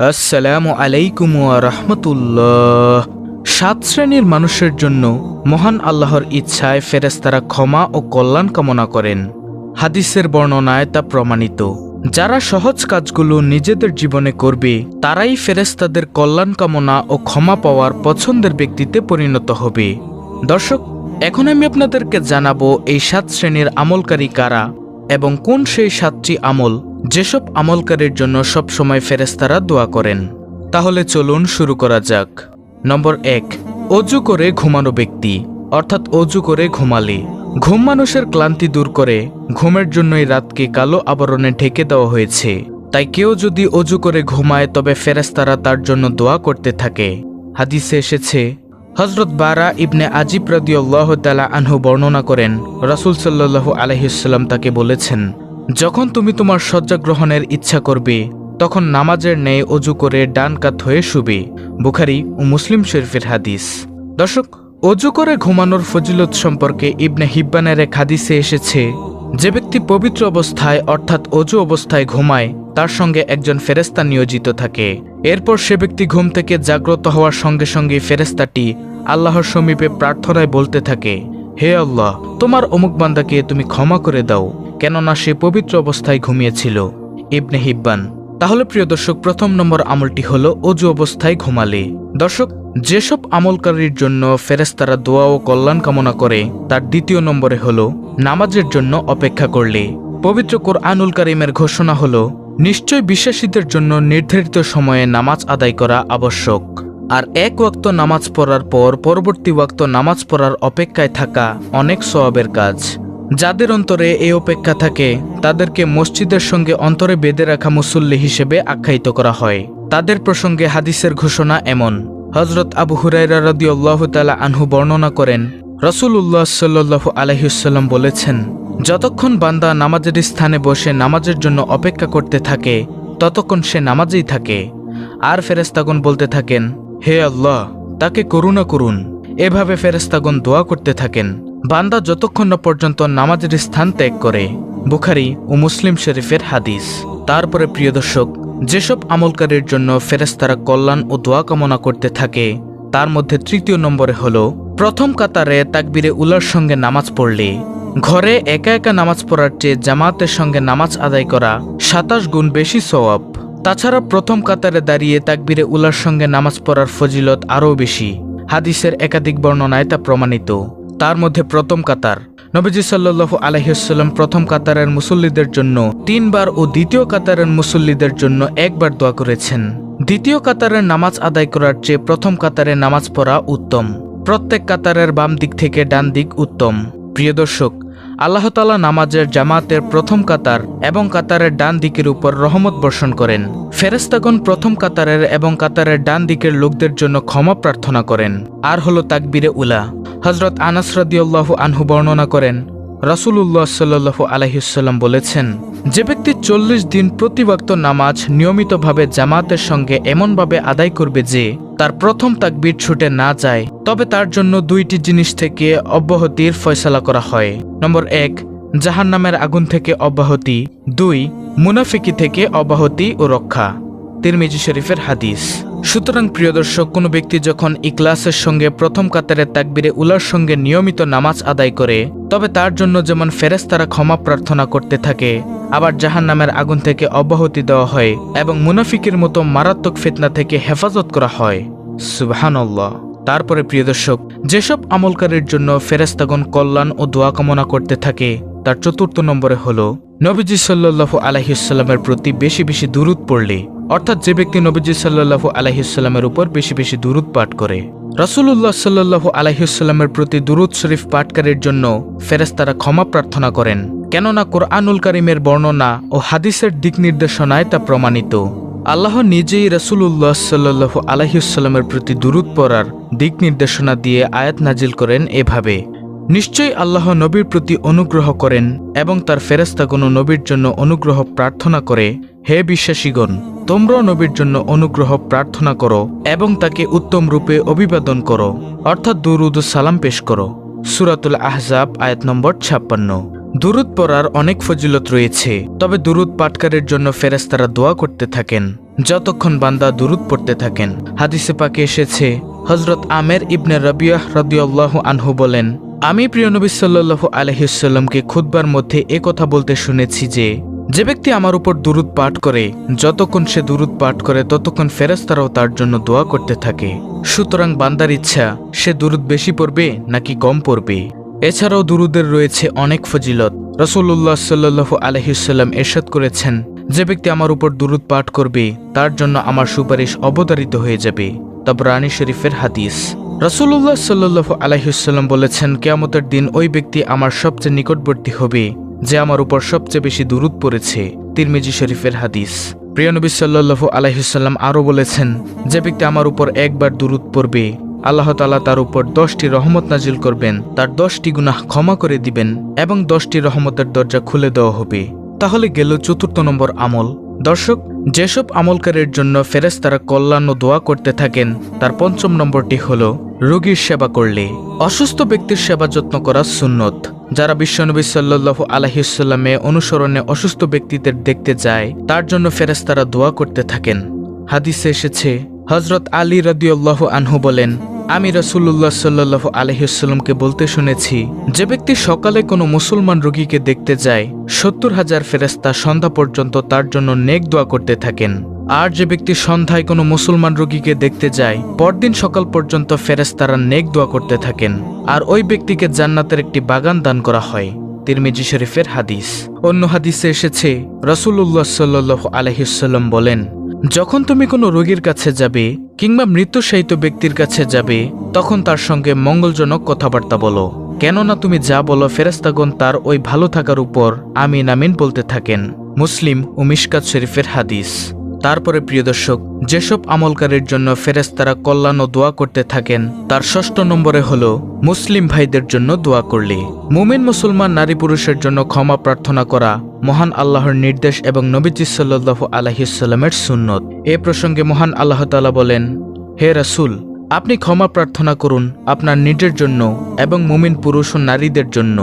আসসালামু আলাইকুম ওয়া রাহমাতুল্লাহ। 7 শ্রেণীর মানুষের জন্য মহান আল্লাহর ইচ্ছায় ফেরেশতারা ক্ষমা ও কল্যাণ কামনা করেন। হাদিসের বর্ণনায় তা প্রমাণিত। যারা সহজ কাজগুলো নিজেদের জীবনে করবে তারাই ফেরেশতাদের কল্যাণ কামনা ও ক্ষমা পাওয়ার পছন্দের ব্যক্তিতে পরিণত হবে। দর্শক, এখন আমি আপনাদেরকে জানাবো এই 7 শ্রেণীর আমলকারী কারা এবং কোন সেই 7টি আমল যেসব আমলকারীর জন্য সবসময় ফেরেশতারা দোয়া করেন। তাহলে চলুন শুরু করা যাক। নম্বর 1, অজু করে ঘুমানো ব্যক্তি, অর্থাৎ অজু করে ঘুমালে ঘুম মানুষের ক্লান্তি দূর করে। ঘুমের জন্যই রাতকে কালো আবরণে ঢেকে দেওয়া হয়েছে। তাই কেউ যদি অজু করে ঘুমায় তবে ফেরেশতারা তার জন্য দোয়া করতে থাকে। হাদিসে এসেছে, হযরত বারা ইবনে আজিব রাদিয়াল্লাহু তাআলা আনহু বর্ণনা করেন, রাসূল সাল্লাল্লাহু আলাইহি ওয়াসাল্লাম তাকে বলেছেন, যখন তুমি তোমার শয্যা গ্রহণের ইচ্ছা করবে তখন নামাজের ন্যায় অজু করে ডান কাত হয়ে শুবে। বুখারী ও মুসলিম শরীফের হাদিস। দর্শক, অজু করে ঘুমানোর ফজিলত সম্পর্কে ইবনে হিব্বানের এক হাদিসে এসেছে, যে ব্যক্তি পবিত্র অবস্থায় অর্থাৎ অজু অবস্থায় ঘুমায় তার সঙ্গে একজন ফেরেশতা নিয়োজিত থাকে। এরপর সে ব্যক্তি ঘুম থেকে জাগ্রত হওয়ার সঙ্গে সঙ্গে ফেরেশতাটি আল্লাহর সমীপে প্রার্থনায় বলতে থাকে, হে আল্লাহ, তোমার অমুক বান্দাকে তুমি ক্ষমা করে দাও, কেননা সে পবিত্র অবস্থায় ঘুমিয়েছিল। ইবনে হিব্বান। তাহলে প্রিয় দর্শক, প্রথম নম্বর আমলটি হলো অজু অবস্থায় ঘুমালে। দর্শক, যেসব আমলকারীর জন্য ফেরেশতারা দোয়া ও কল্যাণ কামনা করে তার দ্বিতীয় নম্বরে হলো নামাজের জন্য অপেক্ষা করলে। পবিত্র কোরআনুল কারীমের ঘোষণা হলো, নিশ্চয় বিশ্বাসীদের জন্য নির্ধারিত সময়ে নামাজ আদায় করা আবশ্যক। আর এক ওয়াক্ত নামাজ পড়ার পর পরবর্তী ওয়াক্ত নামাজ পড়ার অপেক্ষায় থাকা অনেক সওয়াবের কাজ। যাদের অন্তরে এই অপেক্ষা থাকে তাদেরকে মসজিদের সঙ্গে অন্তরে বেঁধে রাখা মুসল্লি হিসেবে আখ্যায়িত করা হয়। তাদের প্রসঙ্গে হাদিসের ঘোষণা এমন, হযরত আবু হুরায়রা রাদিয়াল্লাহু তাআলা আনহু বর্ণনা করেন, রাসূলুল্লাহ সাল্লাল্লাহু আলাইহি ওয়াসাল্লাম বলেছেন, যতক্ষণ বান্দা নামাজের স্থানে বসে নামাজের জন্য অপেক্ষা করতে থাকে ততক্ষণ সে নামাজেই থাকে। আর ফেরেশতাগণ বলতে থাকেন, হে আল্লাহ, তাকে করুণা করুন। এভাবে ফেরেশতাগণ দোয়া করতে থাকেন বান্দা যতক্ষণ না পর্যন্ত নামাজের স্থান ত্যাগ করে। বুখারী ও মুসলিম শরীফের হাদিস। তারপরে প্রিয় দর্শক, যেসব আমলকারীর জন্য ফেরেশতারা কল্যাণ ও দোয়া কামনা করতে থাকে তার মধ্যে তৃতীয় নম্বরে হলো প্রথম কাতারে তাকবীরে উলার সঙ্গে নামাজ পড়লে। ঘরে একা একা নামাজ পড়ার চেয়ে জামাতের সঙ্গে নামাজ আদায় করা 27 গুণ বেশি সওয়াব। তাছাড়া প্রথম কাতারে দাঁড়িয়ে তাকবীরে উলার সঙ্গে নামাজ পড়ার ফজিলত আরও বেশি। হাদিসের একাধিক বর্ণনায় তা প্রমাণিত। তার মধ্যে প্রথম কাতার, নবীজি সাল্লাল্লাহু আলাইহি ওয়াসাল্লাম প্রথম কাতারের মুসল্লিদের জন্য 3 বার ও দ্বিতীয় কাতারের মুসল্লিদের জন্য 1 বার দোয়া করেছেন। দ্বিতীয় কাতারের নামাজ আদায় করার চেয়ে প্রথম কাতারে নামাজ পড়া উত্তম। প্রত্যেক কাতারের বাম দিক থেকে ডান দিক উত্তম। প্রিয় দর্শক, আল্লাহ তাআলা নামাজের জামাতের প্রথম কাতার এবং কাতারের ডান দিকের উপর রহমত বর্ষণ করেন। ফেরেশতাগণ প্রথম কাতারের এবং কাতারের ডান দিকের লোকদের জন্য ক্ষমা প্রার্থনা করেন। আর হলো তাকবীরে উলা। হযরত আনাস রাদিয়াল্লাহু আনহু বর্ণনা করেন, রাসূলুল্লাহ সাল্লাল্লাহু আলাইহি ওয়াসাল্লাম বলেছেন, যে ব্যক্তি 40 দিন প্রতি ওয়াক্ত নামাজ নিয়মিতভাবে জামাতের সঙ্গে এমনভাবে আদায় করবে যে তার প্রথম তাকবীর ছুটে না যায়, তবে তার জন্য 2টি জিনিস থেকে অব্যাহতির ফয়সালা করা হয়। নম্বর 1, জাহান্নামের আগুন থেকে অব্যাহতি। 2, মুনাফিকি থেকে অব্যাহতি ও রক্ষা। তিরমিজি শরীফের হাদিস। সুতরাং প্রিয় দর্শক, কোনো ব্যক্তি যখন ইখলাসের সঙ্গে প্রথম কাতারের তাকবীরে উলার সঙ্গে নিয়মিত নামাজ আদায় করে তবে তার জন্য যেমন ফেরেশতারা ক্ষমা প্রার্থনা করতে থাকে, আবার জাহান্নামের আগুন থেকে অব্যাহতি দেওয়া হয় এবং মুনাফিকের মতো মারাত্মক ফিতনা থেকে হেফাজত করা হয়। সুবহানাল্লাহ। তারপরে প্রিয় দর্শক, যেসব আমলকারীর জন্য ফেরেশতাগণ কল্যাণ ও দোয়া কামনা করতে থাকে তার চতুর্থ নম্বরে হলো নবীজি সাল্লাল্লাহু আলাইহি ওয়াসাল্লামের প্রতি বেশি বেশি দুরূদ পড়লে। অর্থাৎ যে ব্যক্তি নবীজি সাল্লাল্লাহু আলাইহি ওয়াসাল্লামের উপর বেশি বেশি দুরূদ পাঠ করে। রাসূলুল্লাহ সাল্লাল্লাহু আলাইহি ওয়াসাল্লামের প্রতি দুরূদ শরীফ পাঠকারীর জন্য ফেরেশতারা ক্ষমা প্রার্থনা করেন, কেননা কোরআনুল কারীমের বর্ণনা ও হাদিসের দিক নির্দেশনায় তা প্রমাণিত। আল্লাহ নিজেই রাসূলুল্লাহ সাল্লাল্লাহু আলাইহি ওয়াসাল্লামের প্রতি দুরূদ পড়ার দিক নির্দেশনা দিয়ে আয়াত নাজিল করেন এভাবে, নিশ্চয়ই আল্লাহ নবীর প্রতি অনুগ্রহ করেন এবং তার ফেরেশতাগণ নবীর জন্য অনুগ্রহ প্রার্থনা করে। হে বিশ্বাসীগণ, তোমরাও নবীর জন্য অনুগ্রহ প্রার্থনা করো এবং তাকে উত্তম রূপে অভিবাদন করো, অর্থাৎ দুরূদ ও সালাম পেশ করো। সূরাতুল আহজাব আয়াত নম্বর 56। দুরূদ পড়ার অনেক ফজিলত রয়েছে, তবে দুরূদ পাঠকারের জন্য ফেরেশতারা দোয়া করতে থাকেন যতক্ষণ বান্দা দুরূদ পড়তে থাকেন। হাদিসে পাকে এসেছে, হযরত আমের ইবনে রাবিয়াহ রাদিয়াল্লাহু আনহু বলেন, আমি প্রিয় নবী সাল্লাল্লাহু আলাইহি ওয়াসাল্লামকে খুতবার মধ্যে কথা বলতে শুনেছি যে ব্যক্তি আমার উপর দুরূদ পাঠ করে, যতক্ষণ সে দুরূদ পাঠ করে ততক্ষণ ফেরেশতারাও তার জন্য দোয়া করতে থাকে। সুতরাং বান্দার ইচ্ছা সে দুরূদ বেশি পড়বে নাকি কম পড়বে। এছাড়াও দুরূদের রয়েছে অনেক ফজিলত। রাসূলুল্লাহ সাল্লাল্লাহু আলাইহি ওয়াসাল্লাম ইরশাদ করেছেন, যে ব্যক্তি আমার উপর দুরূদ পাঠ করবে তার জন্য আমার সুপারিশ অবধারিত হয়ে যাবে। তাবরানী শরীফের হাদিস। রাসূলুল্লাহ সাল্লাল্লাহু আলাইহি ওয়াসাল্লাম বলেছেন, কিয়ামতের দিন ওই ব্যক্তি আমার সবচেয়ে নিকটবর্তী হবে যে আমার উপর সবচেয়ে বেশি দুরূদ পড়েছে। তিরমিজি শরীফের হাদিস। প্রিয় নবী সাল্লাল্লাহু আলাইহি ওয়াসাল্লাম আরও বলেছেন, যে ব্যক্তি আমার উপর একবার দুরূদ পড়বে আল্লাহ তাআলা তার উপর 10টি রহমত নাজিল করবেন, তার 10টি গুনাহ ক্ষমা করে দিবেন এবং 10টি রহমতের দরজা খুলে দেওয়া হবে। তাহলে গেল 4 নম্বর আমল। দর্শক, যেসব আমলকারীর জন্য ফেরেশতারা কল্যাণ ও দোয়া করতে থাকেন তার 5ম নম্বরটি হলো রোগীর সেবা করলে। অসুস্থ ব্যক্তির সেবা যত্ন করা সুন্নত। যারা বিশ্বনবী সাল্লাল্লাহু আলাইহি ওয়াসাল্লামে অনুসরণে অসুস্থ ব্যক্তিদের দেখতে যায় তার জন্য ফেরেশতারা দোয়া করতে থাকেন। হাদিসে এসেছে, হযরত আলী রাদিয়াল্লাহু আনহু বলেন, আমি রাসূলুল্লাহ সাল্লাল্লাহু আলাইহি ওয়াসাল্লামকে বলতে শুনেছি, যে ব্যক্তি সকালে কোনো মুসলমান রোগীকে দেখতে যায় 70,000 ফেরেশতা সন্ধ্যা পর্যন্ত তার জন্য নেক দোয়া করতে থাকেন। আর যে ব্যক্তি সন্ধ্যায় কোনো মুসলমান রোগীকে দেখতে যায় পরদিন সকাল পর্যন্ত ফেরেশতারা নেক দোয়া করতে থাকেন, আর ওই ব্যক্তিকে জান্নাতের একটি বাগান দান করা হয়। তিরমিজি শরীফের হাদিস। অন্য হাদিসে এসেছে, রাসূলুল্লাহ সাল্লাল্লাহু আলাইহি ওয়াসাল্লাম বলেন, যখন তুমি কোনো রোগীর কাছে যাবে কিংবা মৃত্যুশায়িত ব্যক্তির কাছে যাবে তখন তার সঙ্গে মঙ্গলজনক কথাবার্তা বলো, কেননা তুমি যা বলো ফেরেশতাগণ তার ওই ভালো থাকার উপর আমিন আমিন বলতে থাকেন। মুসলিম ও মিশকাত শরীফের হাদিস। তারপরে প্রিয় দর্শক, যেসব আমলকারীর জন্য ফেরেশতারা কল্যাণ ও দোয়া করতে থাকেন তার 6 নম্বরে হলো মুসলিম ভাইদের জন্য দোয়া করলে। মুমিন মুসলমান নারী পুরুষের জন্য ক্ষমা প্রার্থনা করা মহান আল্লাহর নির্দেশ এবং নবীজি সাল্লাল্লাহু আলাইহি ওয়াসাল্লামের সুন্নত। এ প্রসঙ্গে মহান আল্লাহ তাআলা বলেন, হে রাসূল, আপনি ক্ষমা প্রার্থনা করুন আপনার নিজের জন্য এবং মুমিন পুরুষ ও নারীদের জন্য।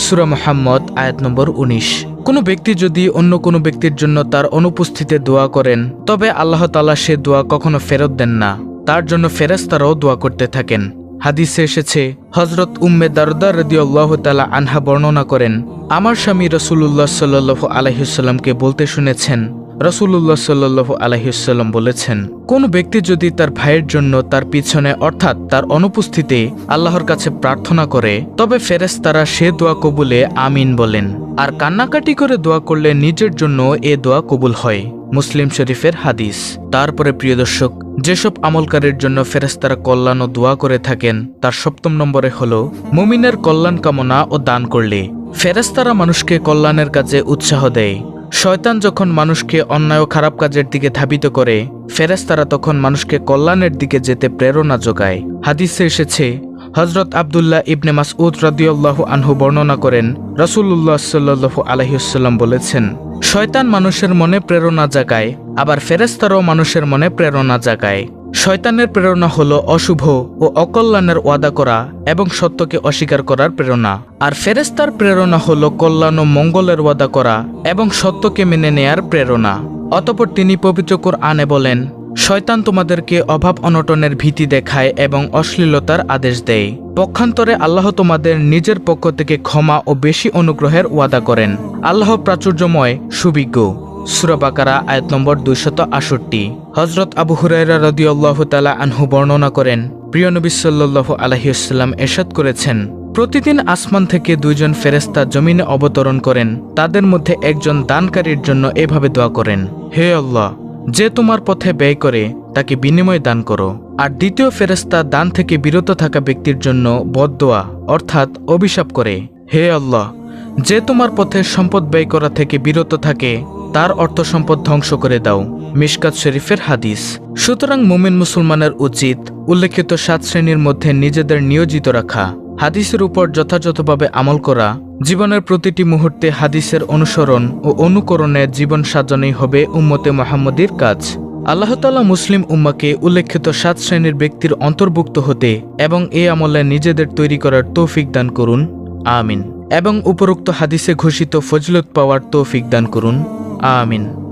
সূরা মুহাম্মদ আয়াত নম্বর 19। কোনো ব্যক্তি যদি অন্য কোনো ব্যক্তির জন্য তার অনুপস্থিতিতে দোয়া করেন তবে আল্লাহ তাআলা সে দোয়া কখনো ফেরত দেন না, তার জন্য ফেরেশতারাও দোয়া করতে থাকেন। হাদিসে এসেছে, হযরত উম্মে দারদা রাদিয়াল্লাহু তাআলা আনহা বর্ণনা করেন, আমার স্বামী রাসূলুল্লাহ সাল্লাল্লাহু আলাইহি ওয়াসাল্লামকে বলতে শুনেছেন, রাসূলুল্লাহ সাল্লাল্লাহু আলাইহি ওয়াসাল্লাম বলেছেন, কোন ব্যক্তি যদি তার ভাইয়ের জন্য তার পিছনে অর্থাৎ তার অনুপস্থিতিতে আল্লাহর কাছে প্রার্থনা করে তবে ফেরেশতারা সে দোয়া কবুলে আমিন বলেন, আর কান্নাকাটি করে দোয়া করলে নিজের জন্য এ দোয়া কবুল হয়। মুসলিম শরীফের হাদিস। তারপরে প্রিয় দর্শক, যেসব আমলকারীর জন্য ফেরেশতারা কল্যাণ ও দোয়া করে থাকেন তার 7 নম্বরে হলো মুমিনের কল্যাণ কামনা ও দান করলে। ফেরেশতারা মানুষকে কল্যাণের কাজে উৎসাহ দেয়। শয়তান যখন মানুষকে অন্যায় ও খারাপ কাজের দিকে ধাবিত করে ফেরেশতারা তখন মানুষকে কল্যাণের দিকে যেতে প্রেরণা যোগায়। হাদিসে এসেছে, হযরত আব্দুল্লাহ ইবনে মাসউদ রাদিয়াল্লাহু আনহু বর্ণনা করেন, রাসূলুল্লাহ সাল্লাল্লাহু আলাইহি ওয়াসাল্লাম বলেছেন, শয়তান মানুষের মনে প্রেরণা জাগায়, আবার ফেরেশতারাও মানুষের মনে প্রেরণা জাগায়। শয়তানের প্রেরণা হলো অশুভ ও অকল্যাণের ওয়াদা করা এবং সত্যকে অস্বীকার করার প্রেরণা, আর ফেরেশতার প্রেরণা হলো কল্যাণ ও মঙ্গলের ওয়াদা করা এবং সত্যকে মেনে নেয়ার প্রেরণা। অতঃপর তিনি পবিত্র কুরআনে বলেন, শয়তান তোমাদেরকে অভাব অনটনের ভীতি দেখায় এবং অশ্লীলতার আদেশ দেয়, পক্ষান্তরে আল্লাহ তোমাদের নিজের পক্ষ থেকে ক্ষমা ও বেশি অনুগ্রহের ওয়াদা করেন। আল্লাহ প্রাচুর্যময়, সুবিজ্ঞ। সূরা বাকারা আয়াত নম্বর 268। হযরত আবু হুরায়রা রাদিয়াল্লাহু তাআলা আনহু বর্ণনা করেন, প্রিয় নবী সাল্লাল্লাহু আলাইহি ওয়াসাল্লাম ইরশাদ করেছেন, প্রতিদিন আসমান থেকে 2 জন ফেরেশতা জমিনে অবতরণ করেন, তাদের মধ্যে একজন দানকারীর জন্য এভাবে দোয়া করেন, হে আল্লাহ, যে তোমার পথে ব্যয় করে তাকে বিনিময় দান করো। আর দ্বিতীয় ফেরেশতা দান থেকে বিরত থাকা ব্যক্তির জন্য বদদোয়া অর্থাৎ অভিশাপ করে, হে আল্লাহ, যে তোমার পথে সম্পদ ব্যয় করা থেকে বিরত থাকে তার অর্থ সম্পদ ধ্বংস করে দাও। মিশকাত শরীফের হাদিস। সুতরাং মুমিন মুসলমানের উচিত উল্লেখিত 7 শ্রেণীর মধ্যে নিজেদের নিয়োজিত রাখা, হাদিসের উপর যথাযথভাবে আমল করা, জীবনের প্রতিটি মুহূর্তে হাদিসের অনুসরণ ও অনুকরণে জীবন সাজানোই হবে উম্মতে মুহাম্মদীর কাজ। আল্লাহ তাআলা মুসলিম উম্মাকে উল্লেখিত 7 শ্রেণীর ব্যক্তির অন্তর্ভুক্ত হতে এবং এই আমলে নিজেদের তৈরি করার তৌফিক দান করুন। আমিন। এবং উপরোক্ত হাদিসে ঘোষিত ফজিলত পাওয়ার তৌফিক দান করুন। আমিন।